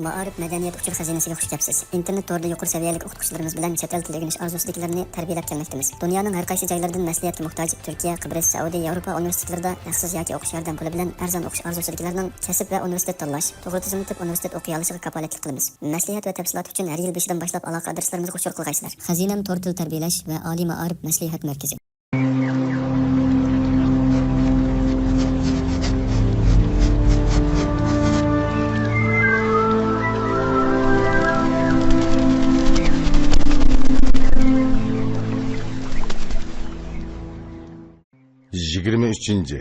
Ma'arif madaniyat uchur xazinasiga xush kelibsiz. Internet torida yuqori saviyali o'qituvchilarimiz bilan chet el tili o'rganish orzusidagilarni tarbiyalab kelmoqdamiz. Dunyoning har qaysi joylaridan maslahatga muhtoj Turkiya, Qibris, Saudiya, Yevropa universitetlarida haqsiz yoki o'qish yordam puli bilan arzon o'qish orzusidagilarning kasb va universitet tanlash, to'g'ri tizimli universitet o'qiy olishiga kafolatlik qilamiz. Maslahat va tafsilot uchun har yil 5dan boshlab aloqa adreslarimizga qo'shib qilgaysizlar. Xazinam tor til tarbiyalash va oliy ma'arif maslahat markazi. Yigirma uchinchi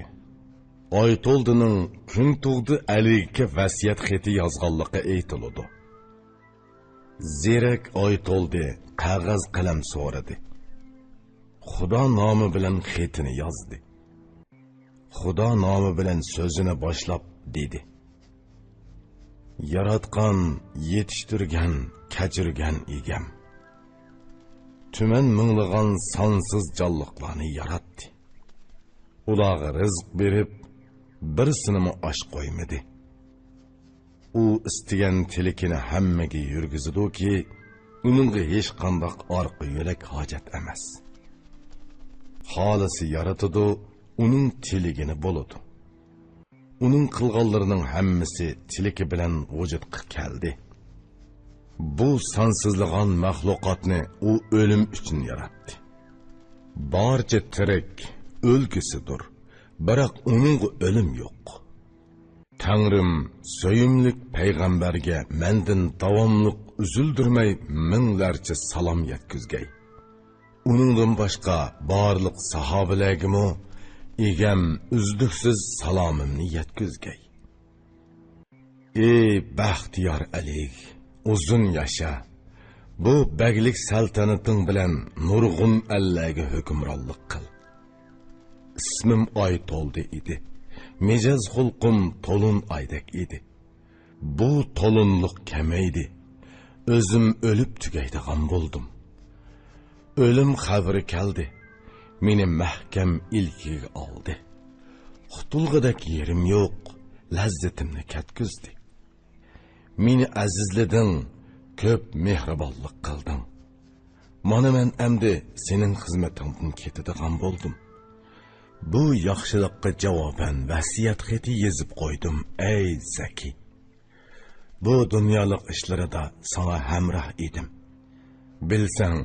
Oytoldining kun tug'di Aliga vasiyat xati yozganligi aytiladi. Zerak Oytoldi qog'oz qalam so'radi. Xudo nomi bilan xatini yozdi. Xudo nomi bilan so'zini boshlab dedi. Yaratgan, yetishtirgan, kechirgan egam. Tuman minglagan sonsiz jonliqlarni yaratdi. Ularga rizq berib, birsinimi osh qo'ymadi. U istagan tilkini hammaga yurgizdi-ki, uningga hech qanday orqa yo'lak hojat emas. Xolisi yaratadi, uning tiligini bo'ladi. Uning qilganlarining hammasi tilki bilan vujudga keldi. Bu sansizligan mahluqotni u o'lim uchun yaratdi. Barcha tirik o'lgisidir, biroq uning o'lim yo'q. Tangrim so'yimlik payg'ambarga mendan davomliq uzildirmay minglarcha salom yetkizgay. Uningdan boshqa barliq sahobalarga egam uzluksiz salomimni yetkizgay. Ey baxtiyor Ali, uzun yasha. Bu baglik saltanating bilan nurg'un Allohga hukmronlik qil. İsmim Oytoldi idi. Mecaz xulqum tolun aydak idi. Bu tolunluq kemeydi. Özüm ölüp tügeydigan buldum. Ölüm xabri keldi. Meni mahkam ilkiga aldı. Xutulg'idak yerim yo'q. Lazzatimni ketkizdi. Meni azizleding, ko'p mehribonlik qilding. Mana men endi sening xizmatingdan ketadigan bo'ldim. Bu yaxshilikqa javoban vasiyat xati yozib qo'ydim, ey Zaki. Bu dunyolik ishlarida sana hamroh edim. Bilsang,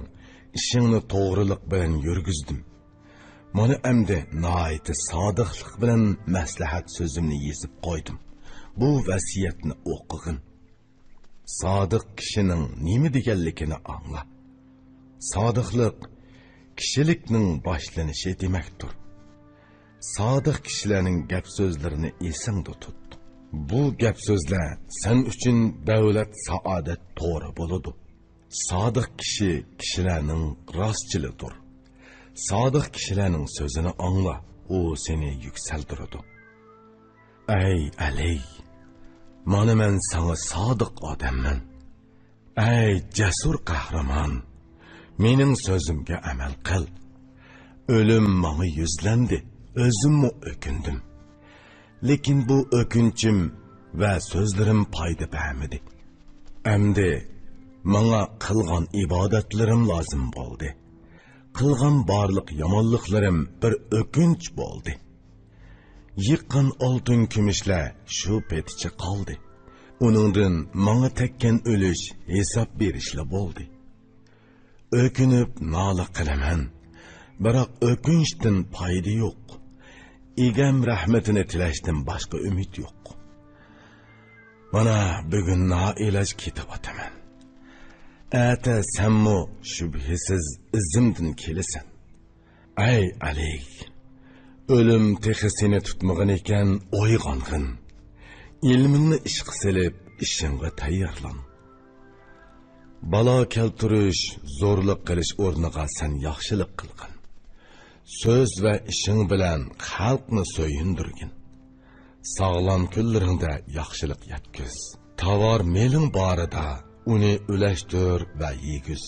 ishingni to'g'rilik bilan yurgizdim. Mana endi nihoyat sodiqlik bilan maslahat so'zimni yozib qo'ydim. Bu vasiyatni o'qigin. Sodiq kishining nima deganligini angla. Sodiqlik kishilikning boshlanishi demakdir. Sodiq kishilarning gap so'zlarini esingda tut. Bu gap so'zlar sen uchun davlat saodat to'g'ri bo'ladi. Sodiq kishi kishilarning rostchilidir. Sodiq kishilarning so'zini angla, u seni yuksaltiradi. Ey Ali, mana men sana sodiq odamman. Ey jasur qahramon, mening so'zimga amal qil. O'lim menga yuzlandi. Özümü ökündüm. Lekin bu ökünçüm ve sözlerim payda vermedi. Emdi, bana kılgan ibadetlerim lazım oldu. Kılgan barlık yamanlıklarım bir ökünç oldu. Yıkkan altın kümüşle şu petiçe kaldı. Onundan bana tekken ölüş hesap verişle oldu. Ökünüp nala kılaman. Bırak ökünçten payda yok. Egam rahmetini tilashdan boshqa umid yo'q. Mana bugun noiloj ketib o'taman. Ata senmu shubhisiz izimdan kelasan. Ey Ali, o'lim texi seni tutmagan ekan, o'yg'ong'in. Ilmingni ishga silib, ishingga tayyorlan. Balo keltirish, zo'rlik qilish o'rniga sen yaxshilik qilgin. Söz ve işin bilen xalqni soyundirgin. Sağlam kunlaringda yaxshilik yetkiz. Tovar meling borida uni ulashtir va yegiz.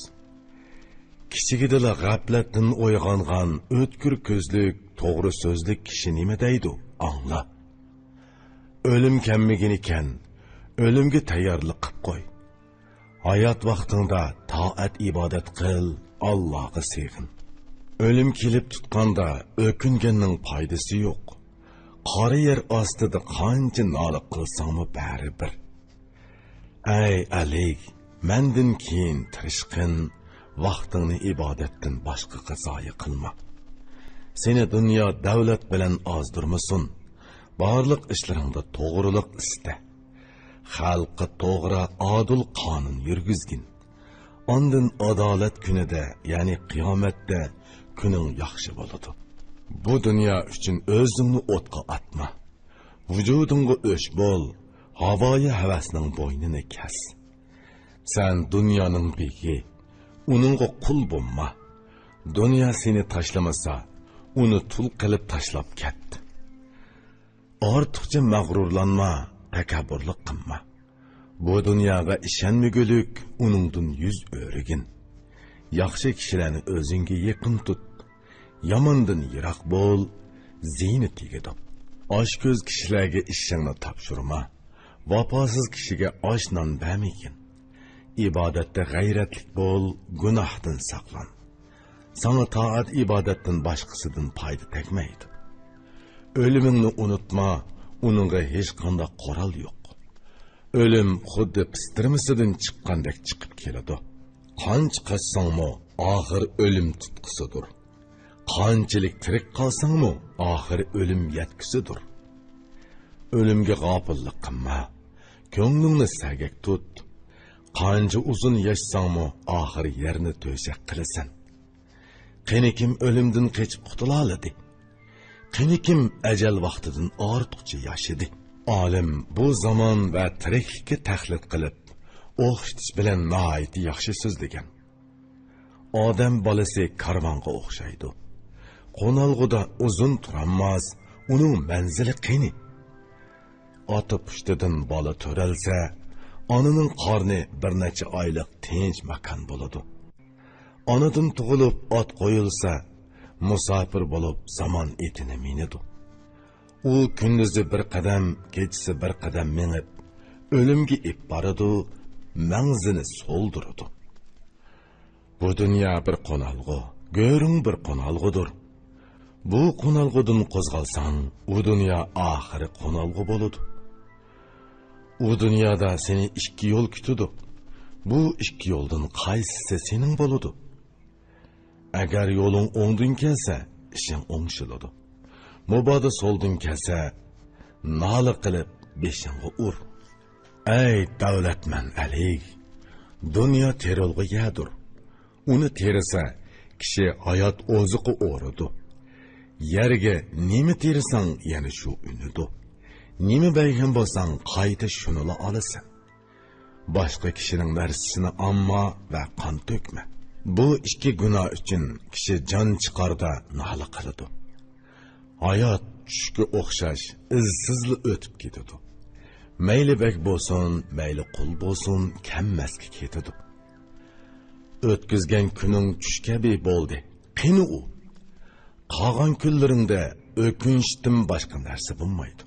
Kichigidala g'aflatdan uyg'ongan o'tkir ko'zlik, to'g'ri so'zlik kishi nima deydi? Angla. O'lim kammigan ekan, Ölümge tayyorlik qilib qo'y. Hayat vaqtingda taat ibodat qil, Allohga sig'in. Ölüm kelib tutqanda o'kinganning foydasi yo'q. Qora yer ostida qancha nola qilsangmi baribir. Ey Ali, mendan keyin tirishqin, vaqtingni ibodatdan boshqa zoya qilma. Seni dunyo davlat bilan ozdirmasin. Barliq ishlaringda to'g'riliq ista. Xalqqa to'g'ri, adil qonun yurgizgin. Ondan adolat kunida, ya'ni qiyomatda kuning yaxshi bo'ladi. Bu dunyo uchun o'zingni o'tqa atma. Vujudingga o'sh bo'l, havoyi havasning bo'ynini kes. Sen dunyoning begi, uningga qul bo'lma. Dunyo seni tashlamasa, uni tul qilib tashlab ketdi. Ortiqcha mag'rurlanma, takabburlik qilma. Bu dunyoga ishonmagulik, uningdan yuz o'rigin. Yaxshi kishilarni o'zingga yaqin tut. Yamondan yiroq bo'l, ziynatiga top. Oshko'z kishilarga ishingni topshirma. Vafosiz kishiga osh non bermagin. Ibodatda g'ayratlik bo'l, gunohdan saqlan. Sana taat ibodatdan boshqasidan foyda tegmaydi. O'limingni unutma, uningga hech qanday qoral yo'q. O'lim xuddi pistirmisidan chiqqandek chiqib keladi. Qancha qassangmi, oxir o'lim tutqisidir. Qanchalik tirik qolsangmi, oxir o'lim yetkisidir. O'limga g'ofillik qilma, ko'nglingni sagak tut. Qancha uzun yashsangmi, oxir yerni to'shak qilasan. Qani kim o'limdan qochib qutula oladi? Qani kim ajal vaqtidan ortiqcha yashadi? Olim bu zamon va tiriklikka tahlil qilib, o'xshatish bilan nihoyat yaxshi so'zlagan. Odam bolasi karvonga o'xshaydi. Qo'nalg'uda uzun turolmas, uning manzili qani? Ota pushtidan bola to'ralsa, onaning qorni bir necha oylik tinch makon bo'ladi. Onadan tug'ilib ot qo'yilsa, musofir bo'lib zamon etini minadi. U kunduzi bir qadam, kechasi bir qadam menib, o'limga ip boradi, mangzini so'ldiradi. Bu dunyo bir qo'nalg'u, go'ring bir qo'nalg'udir. Bu qo'nalg'udan qo'zg'alsang, u dunyo oxiri qo'nalg'u bo'ladi. U dunyoda seni ikki yo'l kutadi. Bu ikki yo'ldan qaysisi sening bo'ladi? Agar yo'ling o'ngdan kelsa, ishing o'ngshiladi. Mubodo so'ldan kelsa, nola qilib beshingga ur. Ey davlatman Ali, dunyo terolg'a yadur. Uni terisa, kishi hayot o'ziqi o'ridi. Yerga nima terisang, yana shu unidu. Nima baygan bo'lsang, qayta shunila olasan. Boshqa kishining narsasini amma va qon to'kma. Bu ikki gunoh uchun kishi jon chiqarda nola qiladi. Hayot tushga o'xshash izsizli o'tib ketadi. Mayli bek bo'lsin, mayli qul bo'lsin, kammasga ketadi. O'tkizgan kuning tush kabi bo'ldi. Qani u? Qolgan kunlaringda o'kinishdan boshqa narsa bo'lmaydi.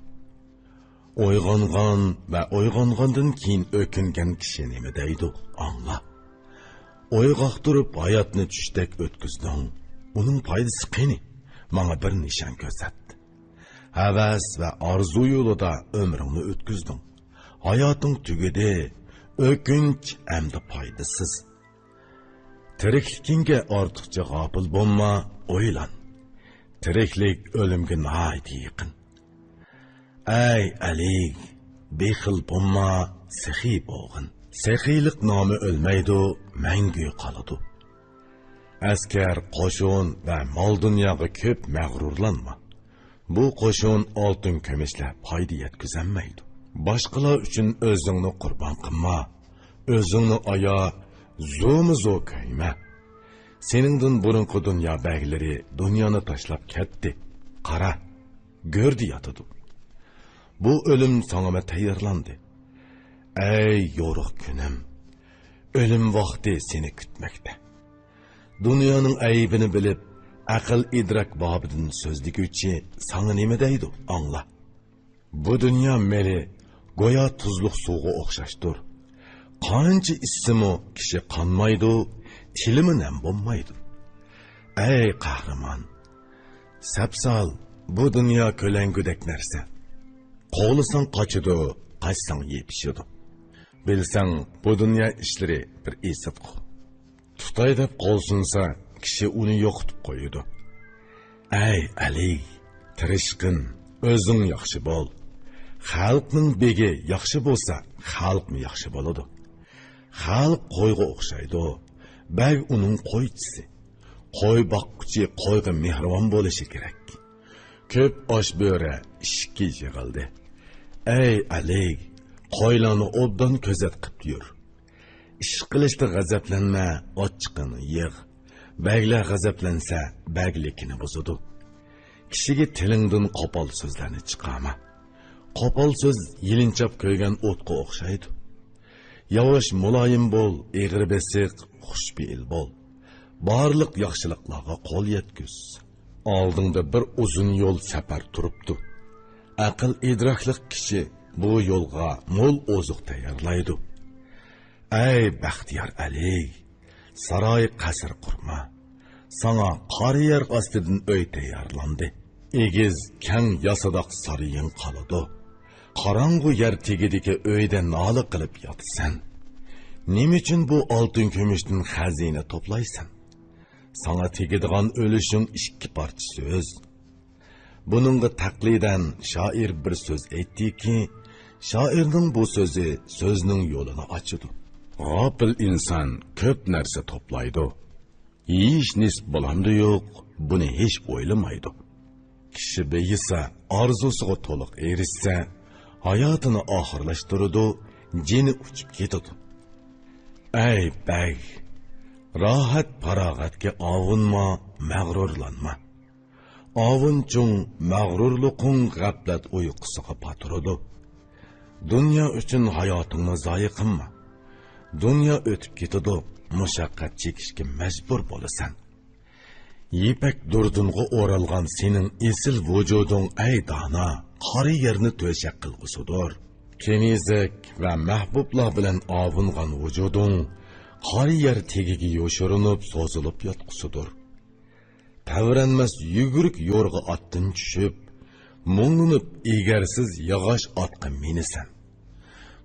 Uyg'ongan va uyg'ongandan keyin o'kingan kishi nima deydi? Angla. Uyg'oq turib hayotni tushdek o'tkizding. Uning foydasi qani? Menga bir nishon ko'rsat. Havas va orzu yo'lida umringni o'tkizding. Hayoting tugadi, o'kinch hamda foydasiz. Tiriklikingga ortiqcha g'ofil bo'lma, o'ylan. Tiriklik o'limga nihoyat yaqin. Ey Ali, bexil bo'lma, saxiy bo'lg'in. Saxiylik nomi o'lmaydi, mangu qoladi. Askar, qo'shin va mol dunyoga ko'p mag'rurlanma. Bu qo'shin oltin kumushlar foyda yetkazolmaydi. Boshqalar uchun o'zingni qurbon qilma. O'zingni oyo zo'mi-zo ko'yma. Seningdan burunqi dunyo baglari dunyoni tashlab ketdi. Qara, ko'rdi yotadi. Bu o'lim sanama tayyorlandi. Ey yo'ruq kunim, o'lim vaqti seni kutmoqda. Dunyoning aybini bilib, aql idrak bobidan so'zliguvchi sana nima deydi? Angla. Bu dunyo meli go'yo tuzluq suvga o'xshashdir. Qancha ichsimi kishi qonmaydi, tilimi nam bo'lmaydi. Ey qahramon, sapsal, bu dunyo ko'langudek narsa. Qo'lisang qochidi, qaçsang yepishidi. Bilsang, bu dunyo ishlari bir esitqi. Tutay deb qolsinsa, kishi uni yo'qitib qo'yadi. Ey Ali, tirishqin, o'zing yaxshi bo'l. Xalqning begi yaxshi bo'lsa, xalqmi yaxshi bo'ladi. Xalq qo'yga o'xshaydi. Bag uning qo'ychisi. Qo'y boqquchi qo'yga mehribon bo'lishi kerak. Ko'p osh bo'ra ishki yig'ildi. Ey Ali, qo'ylarni obdan ko'zat qilib yur. Ish qilishda g'azablanma, ochiqini yig'. Baglar g'azablansa, baglikini buzadi. Kishiga tilingdan qo'pol so'zlarni chiqarma. Qo'pol so'z yilinchab ko'ygan o'tga o'xshaydi. Yavaş muloyim bo'l, eg'ir besiq, xushbe'il bo'l. Barliq yaxshiliklarga qo'l yetkiz. Oldingda bir uzun yo'l safar turibdi. Aql idrokli kishi bu yo'lga mo'l ozuq tayyorlaydi. Ey baxtiyor Ali, saroy qasr qurma. Sana qor yer ostidan uy tayyorlandi. Egiz kang yasadoq saraying qoladi. Qarangu yer tegidagi uyda nola qilib yotsan. Nima uchun bu oltin kumushdan xazina to'playsan? Sana tegadigan o'lishing ikki parcha so'z. Buningga taqlidan shoir bir so'z aytdiki, shoirning bu so'zi so'zning yo'lini ochadi. G'ofil inson ko'p narsa to'playdi. Yeyish nisb bo'lamdi yo'q, buni hech o'ylamaydi. Kishi beyisa, orzusiga to'liq erishsa, hayotini oxirlashtiradi, jini uchib ketadi. Ey bag, rohat farog'atga ovunma, mag'rurlanma. Ovunchung mag'rurluqing g'aflat uyqusiga paturadi. Dunyo uchun hayotingni zoyi qilma. Dunyo o'tib ketadi, mushaqqat chekishga majbur bo'lasan. Yipak durdunga o'ralgan sening esil vujuding ey dona, qori yerni to'shak qilg'usidir. Kenizak va mahbublar bilan ovungan vujuding qori yer tegiga yoshirinib so'zilib yotqusidir. Tavranmas yugurik yo'rg'a otdan tushib, mung'unib egarsiz yog'och otga minisan.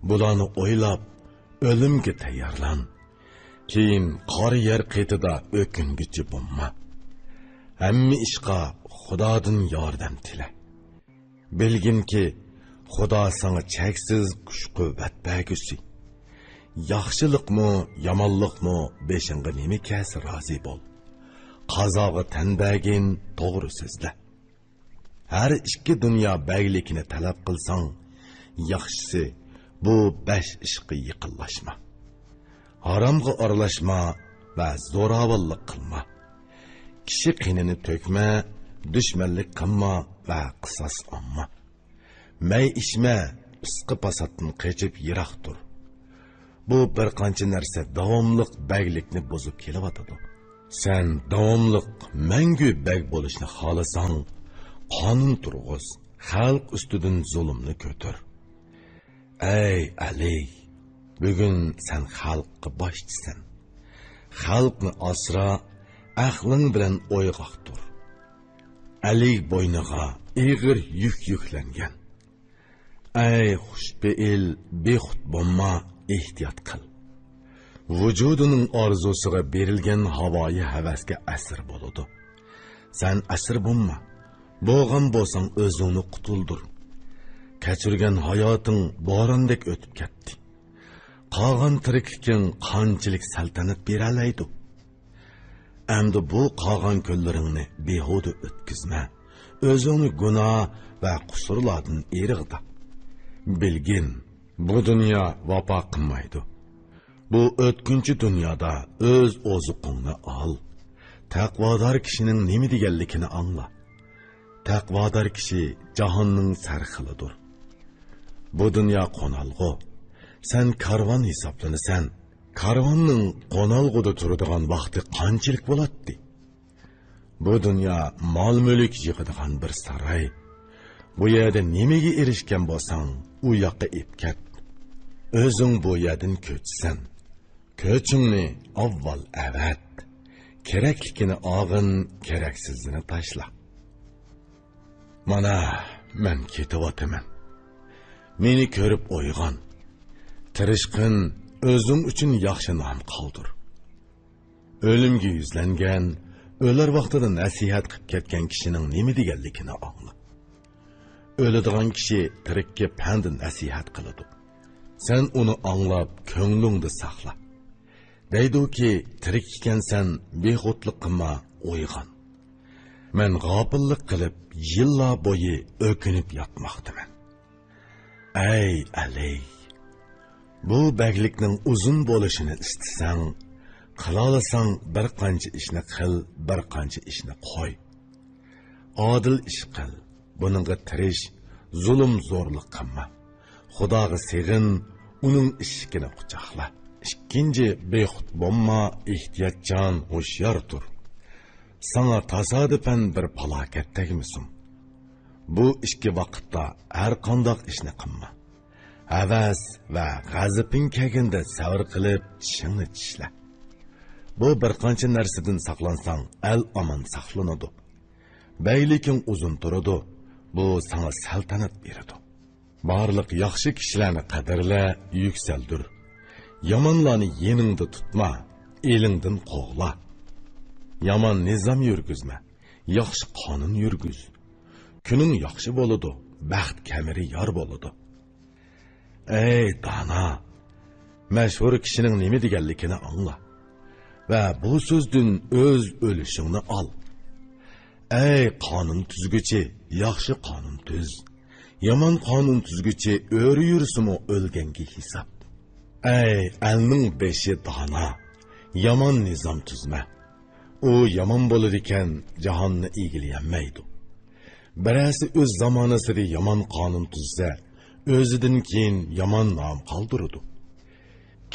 Bularni o'ylab, o'limga tayyorlan. Keyin qori yer qetida o'kingichi bo'lma. Hamma ishqa Xudodan yordam tila. Bilginki, Xudo sana cheksiz kuch-quvvat bergusi. Yaxshilikmi, yomonlikmi, beshingga nima kelsa rozi bo'l. Qazoga tan bergin, to'g'ri so'zla. Har ikki dunyo baglikini talab qilsang, yaxshisi bu 5 ishga yiqinlashma. Haromga aralashma va zo'ravonlik qilma. Kishi qinini to'kma, dushmanlik qilma va qisos olma. May ishma, pisqi pasatdan qechib yiroq tur. Bu bir qancha narsa davomliq baglikni buzib kelyotadi. Sen davomliq mangu bag bo'lishni xohlasang, qonun turg'iz, xalq ustidan zulmni ko'tar. Ey Ali, bugun sen xalqqa boshchisan. Xalqni asra, aqling bilan o'yg'oq tur. Ali bo'yniga ig'ir yuk yuklangan. Ey xushbe'il, bexud bo'lma, ehtiyot qil. Vujudining orzusiga berilgan havoyi havasga asir bo'ladi. Sen asir bo'lma. Bo'g'an bo'lsang o'zingni qutuldir. Kechirgan hayoting borondek o'tib ketdi. Qolgan tirikliking qanchalik saltanat beralaydi. Endi bu qolgan kunlaringni behuda o'tkazma. O'zingni gunoh va qusurlardan erig'da. Bilgin, bu dunyo vafo qilmaydi. Bu o'tkinchi dunyoda o'z ozuqingni ol. Taqvodor kishining nima deganligini angla. Taqvodor kishi jahonning sarxilidir. Bu dunyo qo'nalg'u. Sen karvon hisoblanasan. Karvonning qo'nalg'uda turadigan vaqti qanchalik bo'ladi? Bu dunyo mol-mulk yig'adigan bir saroy. Bu yerda nimaga erishgan bo'lsang, u yoqqa ip ket. O'zing bu yerdan ko'chsan. Ko'chingni avval avat. Kerakligini og'in, keraksizini tashla. Mana men ketayotaman. Meni ko'rib o'yg'on. Tirishqin, o'zing uchun yaxshi nom qoldir. O'limga yuzlangan, o'lar vaqtida nasihat qilib ketgan kishining nima deganligini angla. O'ladigan kishi tirikka pand nasihat qiladi. Sen uni anglab, ko'nglingda saqla. Deydi-ki, tirik ekansan, bexudlik qilma, o'yg'on. Men g'ofillik qilib, yillar bo'yi o'kinib yotmoqdaman. Ey Ali, bu baglikning uzun bo'lishini istasang, qilalasang bir qancha ishni qil, bir qancha ishni qo'y. Adil ish qil, buningga tirish, zulm zo'rlik qilma. Xudoga sig'in, uning ishigini quchoqla. Ikkinchi, bexud bo'lma, ehtiyotchan, hushyor tur. Sana tasodifan bir falokat tegmasin. Bu ikki vaqtda har qanday ishni qilma. Havas va g'azabing kelganda sabr qilib, tishingni tishla. Bu bir qancha narsadan saqlansang, al omon saqlanadi. Bayliking uzun turadi. Bu sana saltanat beradi. Barliq yaxshi kishilarni qadrla, yuksaldir. Yamanlarni yeningda tutma, elingdan qo'g'la. Yaman nizam yurgizma, yaxshi qonun yurgiz. Kuning yaxshi bo'ladi, baxt kameri yor bo'ladi. Ey dana, mashhur kishining nima deganligini angla va bu so'zdan o'z o'lishingni ol. Ey qonun tuzguchi, yaxshi qonun tuz. Yaman qonun tuzguchi o'ri yursimi o'lganga hisob. Ey elning beshi dana, yaman nizam tuzma. U yaman bo'lar ekan, jahonni egilayamaydi. Birasi o'z zamonasida yaman qonun tuzsa, o'zidan keyin yaman nom qoldiradi.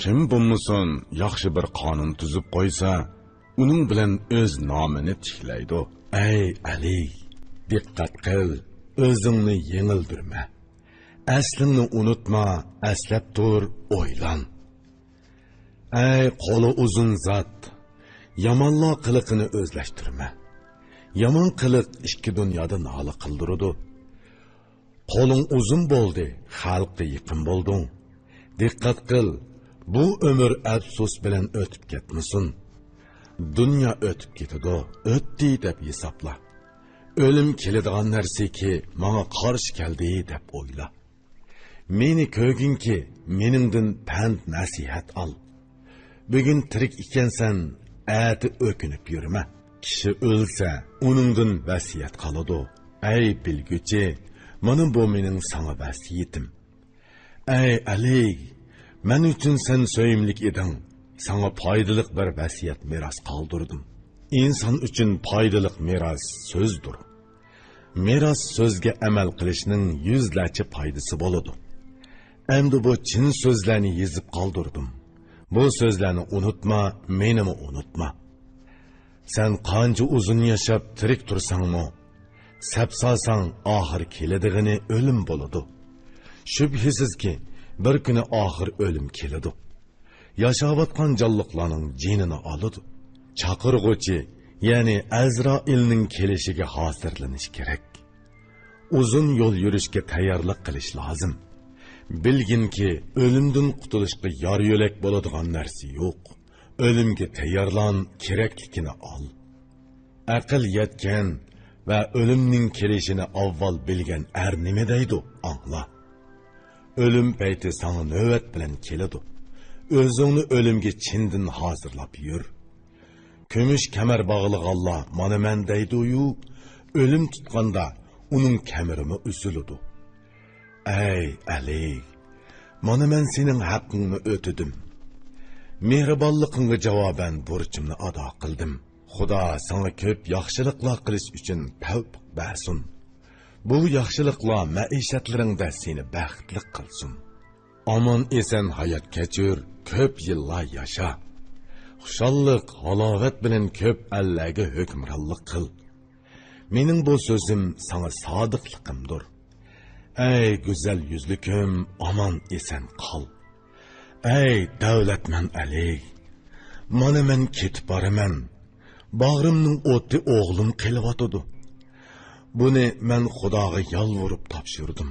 Kim bo'lmasin, yaxshi bir qonun tuzib qo'ysa, uning bilan o'z nomini tiklaydi. Ey Ali, diqqat qil, o'zingni yengildirma. Aslingni unutma, aslab tur, o'ylan. Ey qo'li uzun zot, yamonlar qiliqini o'zlashtirma. Yomon qiliq ikki dunyoda nola qildiradi. Qo'ling uzun bo'ldi, xalqqa yaqin bo'lding. Diqqat qil, bu umr afsus bilan o'tib ketmasin. Dunyo o'tib ketadi, o'tdi deb hisobla. O'lim keladigan narsaki, menga qarshi keldi deb o'yla. Meni ko'rginki, meningdan pand nasihat ol. Bugun tirik ekansan, ati o'kinib yurma. Kishi o'lsa, uningdan vasiyat qoladi. Ey bilguchi, mana bu mening sana vasiyatim. Ey Ali, men uchun sen so'yimlik eding. Sana foydali bir vasiyat meros qoldirdim. İnsan uchun foydali meros so'zdir. Meros so'zga amal qilishning yuzlarcha foydasi bo'ladi. Endi bu chin so'zlarni yezib qoldirdim. Bu so'zlarni unutma, menimi unutma. Sen qancha uzun yashab tirik tursangmi, sapsasang oxir keladigini o'lim bo'ladi. Shubhisizki, bir kuni oxir o'lim keladi. Yashayotgan jonliqlarning jinini oladi. Chaqirg'uchi, ya'ni Azroilning kelishiga hozirlanish kerak. Uzun yo'l yurishga tayyorlik qilish lozim. Bilginki, o'limdan qutulishga yor yo'lak bo'ladigan narsa yo'q. O'limga tayyorlan, kerakligini ol. Aql yetgan va o'limning kelishini avval bilgan nima deydi, angla. O'lim payti sana navbat bilan keladi. O'zingni o'limga chindan hozirlab yur. Kumush kamar bog'lig'anlar mana men deydi-yu, o'lim tutganda uning kamirimi uziladi. Ey Ali, mana men sening haqqingni o'tadim. Mehribonligingga javoban burchimni ado qildim. Xudo sana ko'p yaxshiliklar qilish uchun tavfiq bersin. Bu yaxshiliklar maishatlaringda seni baxtli qilsin. Omon esan hayot kechir, ko'p yillar yasha. Xushallik, halovat bilan ko'p Allohga hukmronlik qil. Mening bu so'zim sana sodiqligimdir. Ey güzel yüzlüküm, aman esen kal. Ey davlatman Ali, mana men ketib boraman. Bağrımның o'ti o'g'lim qilib Buni men Xudoga yalvorib topshirdim.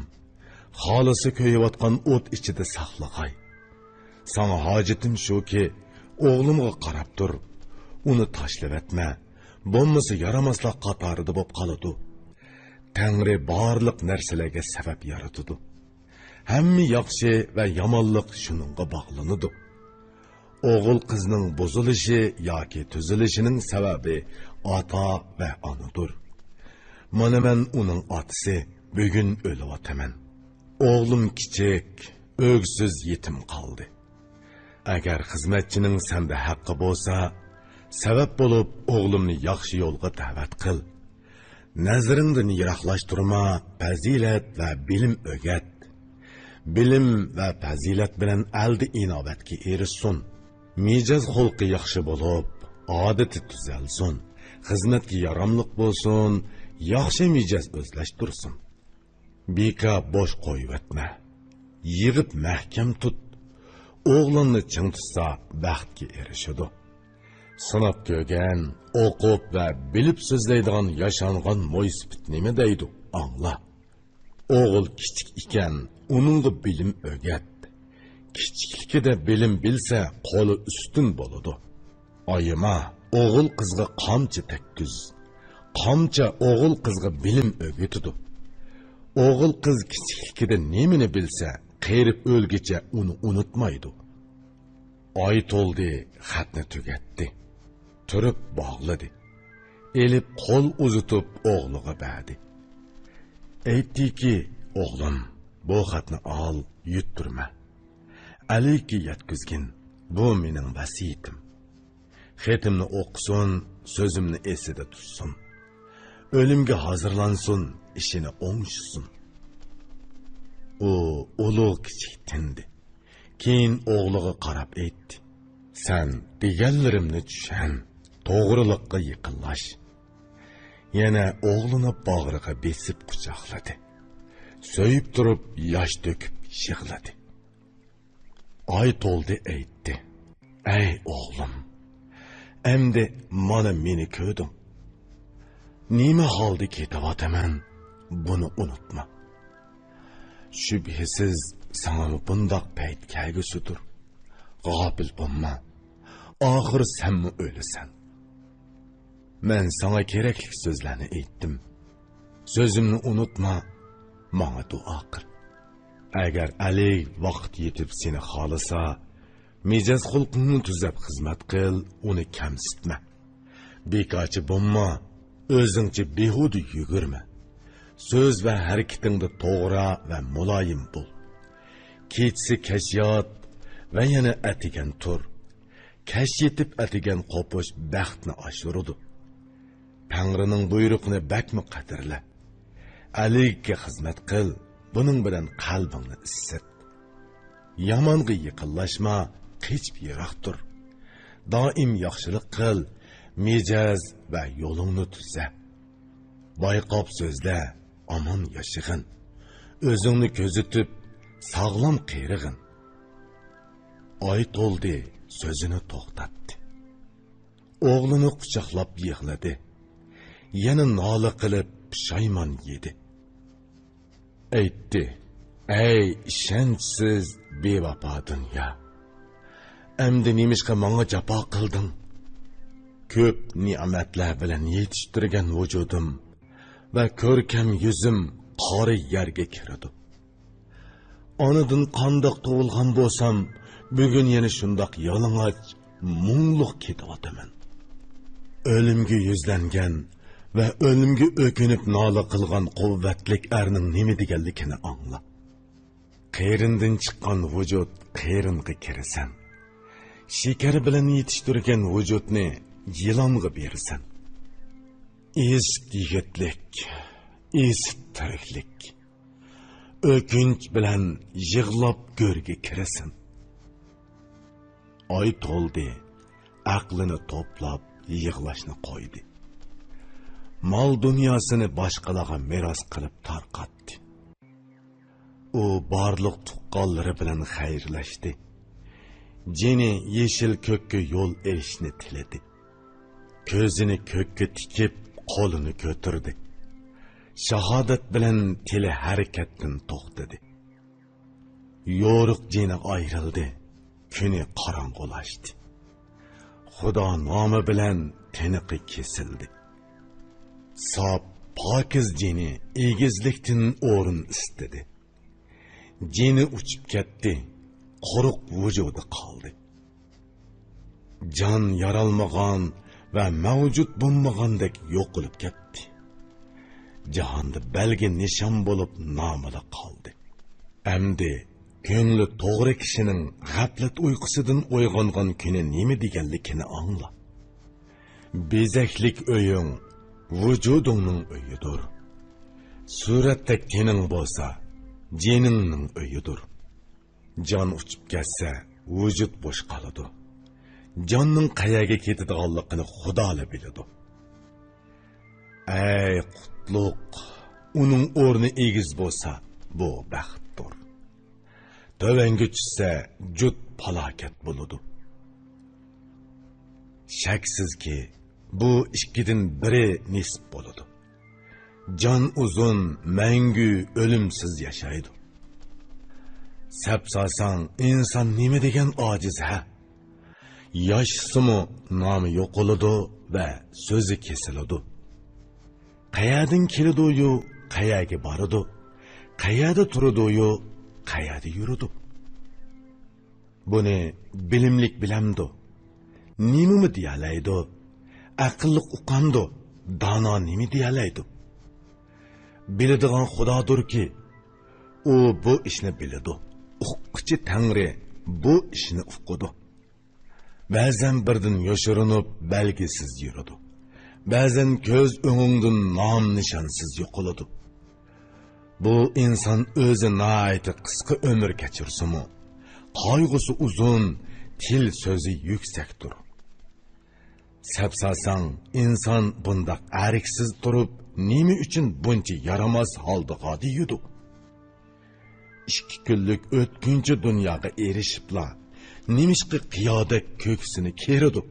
Xolisi ko'yayotgan o't ichida saqlag'ay. Sana hojatim shuki, o'g'limga qarab tur, uni tashlab etma. Bo'lmasa yaramaslik qatorida bo'lib qoladi. Tangri barliq narsalarga sabab yaratadi. Hamma yaxshi va yomonlik shuningga bog'lanadi. O'g'il qizning buzilishi yoki tuzilishining sababi ota va onadir. Mana men uning otasi bugun o'lyapman. O'g'lim kichik, o'g'siz yetim qoldi. Agar xizmatchining senda haqqi bo'lsa, sabab bo'lib o'g'limni yaxshi yo'lga da'vat qil. Nazaringdan yiroqlashtirma, fazilat va bilim o'rgat. Bilim va fazilat bilan aldi inobatga erishsin. Mijoz xulqi yaxshi bo'lib, odati tuzalsin. Xizmatga yaramliq bo'lsin, yaxshi mijoz o'zlashtirsin. Beka bosh qo'yvatma. Yig'ib mahkam tut. O'g'lonni ching tutsa baxtga erishadi. Sinab ko'rgan, o'qib va bilib so'zlaydigan yashangan mo'ysifit nima deydi? Angla. O'g'il kichik ekan, uningga bilim o'rgat. Kichikligida bilim bilsa, qo'li ustun bo'ladi. Oyima, o'g'il qizga qamchi tekkuz. Qamcha o'g'il qizga bilim o'rgatadi. O'g'il qiz kichikligida nimani bilsa, qerib o'lgicha uni unutmaydi. Oy to'ldi, xatni tugatdi. Turib bog'ladi. Elib qo'l uzitib o'g'liga berdi. Aytdiki, o'g'lim, bu xatni ol, yuttirma. Alikka yetkizgin, bu mening vasiyatim. Xatimni o'qisin, so'zimni esida tutsin. O'limga hozirlansin, ishini o'ngishsin. U ulug' kichik tindi. Keyin o'g'liga qarab aytdi. Sen deganlarimni tushan, to'g'riliqqa yiqillash. Yana o'g'lini bag'riga besib quchoqladi. So'yib turib, yosh to'kib yig'ladi. Oy to'ldi aytdi. Ey o'g'lim, endi mana meni ko'rding. Nima holda ketayotaman, buni unutma. Shubhasiz sana bundoq payt kelgusidir. G'ofil bo'lma. Oxir senmi o'lasan. Men sana kerakli so'zlarni aytdim. So'zimni unutma, menga duo qil. Agar Ali vaqt yetib seni xolisa, mijoz xulqingni tuzab xizmat qil, uni kamsitma. Bekochi bo'lma, o'zingcha behuda yugurma. So'z va harakatingda to'g'ri va muloyim bo'l. Kechsi kashiyot va yana atigan tur. Kash yetib atigan qo'pish baxtni oshiradi. Tangrining buyruqini bakmi qadrla. Aliga xizmat qil, buning bilan qalbingni issit. Yomonga yiqillashma, qechib yiroq tur. Doim yaxshilik qil, mijoz va yo'lingni tuzza. Bayqob so'zla, omon yashag'in. O'zingni ko'zitib, sog'lom qerig'in. Oy to'ldi, so'zini to'xtatdi. O'g'lini quchoqlab yig'ladi. Yana nola qilib pushaymon yedi. Aytdi: Ey ishonchsiz bevafo dunyo. Endi nimishqa menga jafo qilding? Ko'p ne'matlar bilan yetishtirgan vujudim va ko'rkam yuzim qori yerga kiradi. Onadan qandoq tug'ilgan bo'lsam, bugun yana shundoq yalang'och, mungluq ketayotaman. O'limga yuzlangan va o'limga o'kinib nola qilgan quvvatlik erning nima deganligini angla. Qerindan chiqqan vujud qeringa kirasan. Shekar bilan yetishtirgan vujudni yilonga berasan. Est yigitlik, est tiriklik. O'kinch bilan yig'lab go'rga kirasan. Oy to'ldi, aqlini to'plab yig'lashni qo'ydi. Mol dunyosini boshqalarga meros qilib tarqatdi. u barliq tuqqanlari bilan xayrlashdi. Jeni yeşil kökke yol erişini tiledi. Közünü kökke tikip qo'lini ko'tirdi. Shahodat bilan tili harakatdan to'xtadi. Yo'riq jeni ayrildi. Kuni qorong'ulashdi. Xudo nomi bilan tiniqi kesildi. Sop pokiz jeni egizlikdan o'rin istedi. Jeni uchib ketdi. Quruq vujudi qoldi. Jon yaralmagan va mavjud bo'lmagandek yo'qolib ketdi. Jahonda belgi nishon bo'lib nomida qoldi. Endi ko'ngli to'g'ri kishining g'aflat uyqusidan uyg'ongan kuni nima deganligini angla. Bezaklik o'ying vujudingning o'yidir. Suratda tening bo'lsa, jeningning o'yidir. Jon uchib ketsa, vujud bo'sh qoladi. Jonning qayaga ketadiganligini Xudola biladi. Ey qutluk, uning o'rni egiz bo'lsa, bu baxtdir. Tövenge tushsa, jut falokat bo'ladi. Shaksizki, bu ikkidan biri nisb bo'ladi. Jon uzun, mangu, o'limsiz yashaydi. Sapsasang inson nima degan ojiz ha? Yoshsimi nomi yo'qoladi va so'zi kesiladi. Qayadan keladi-yu, qayaga boradi. Qayada turadi-yu, qayada yuradi. Buni bilimlik bilamdi. Nimimi deyalaydi? Aqlliq uqamdi. Dono nima deyalaydi? Biladigan Xudodirki, u bu ishni biladi. Uqquchi Tangri bu ishni uqadi. Ba'zan birdan yoshirinib belgisiz yuradi. Ba'zan ko'z o'ngingdan nom nishonsiz yo'qoladi. Bu inson o'zi nihoyat qisqa umr kechirsa-mu, qayg'usi uzun, til so'zi yuksakdir. Sapsasang inson bundaq ariksiz turib, nima uchun buncha yaramas holda qodiydi? 2 kunlik o'tkinchi dunyoga erishibla, nimishqi qiyoda ko'ksini keridi.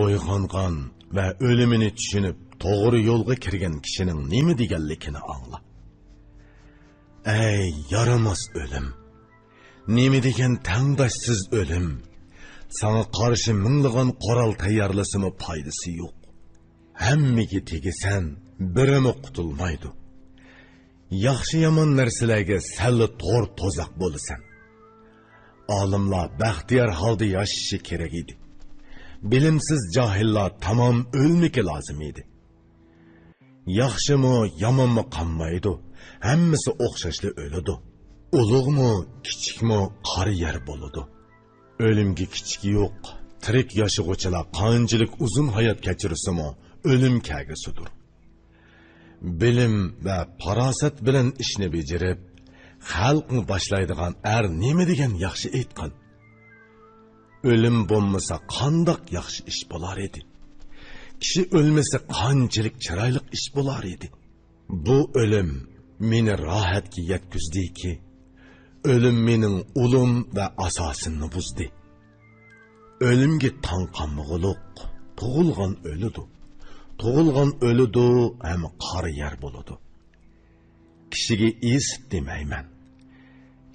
Uyg'ongan va o'limini tushunib, to'g'ri yo'lga kirgan kishining nima deganligini angla. Ey yaramas o'lim, nima degan tangdoshsiz o'lim, sana qarshi minglagan qoral tayyorlasimi foydasi yo'q. Hammaga tegisan, birimi qutulmaydi. Yaxshi yomon narsalarga salli to'r to'zaq bo'lasan. Olimlar baxtiyor holda yashashi kerak edi. Bilimsiz johillar tamom o'lmiki lozim edi. Yaxshimi, yomonmi qolmaydi. Hammasi o'xshashli o'ladi. Ulug'mi, kichikmi, qari yer bo'ladi. O'limga kichik yo'q. Tirik yashag'uvchilar qanchalik uzun hayot kechirsa-mu, o'lim kagisidir. Bilim va farosat bilan ishni bejarib, xalqni boshlaydigan nima degan yaxshi aytgan. O'lim bo'lmasa qandoq yaxshi ish bo'lar edi. Kishi o'lmasa qanchalik chiroyli ish bo'lar edi. Bu o'lim meni rohatga yetkazdi-ki, o'lim mening ulum va asosimni buzdi. O'limga tanqanmag'uluq, tug'ilgan o'lidi. Tug'ilgan o'lidi ham qari yer bo'ladi. Kishiga esit demayman.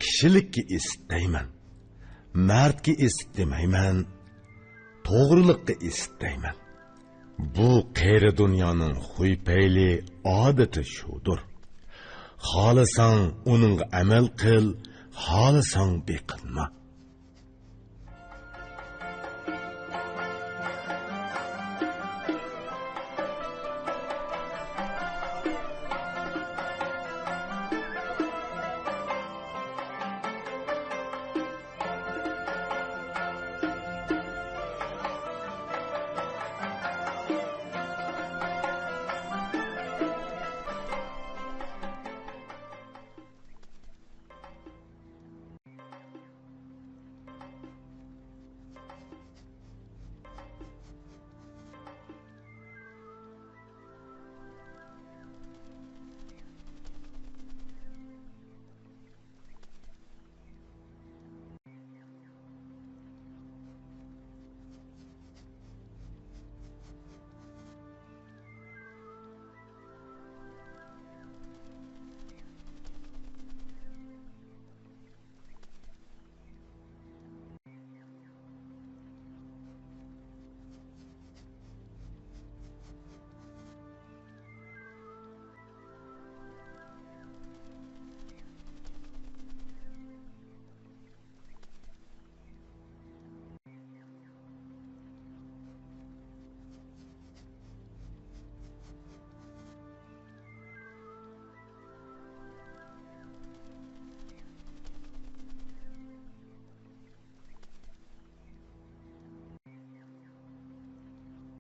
Kishilikka esit deyman. Mardga esit demayman. To'g'rilikka esit deyman. Bu qeyri dunyoning xuypayli odati shudir. Xohlasang uningga amal qil, xohlasang beqilma.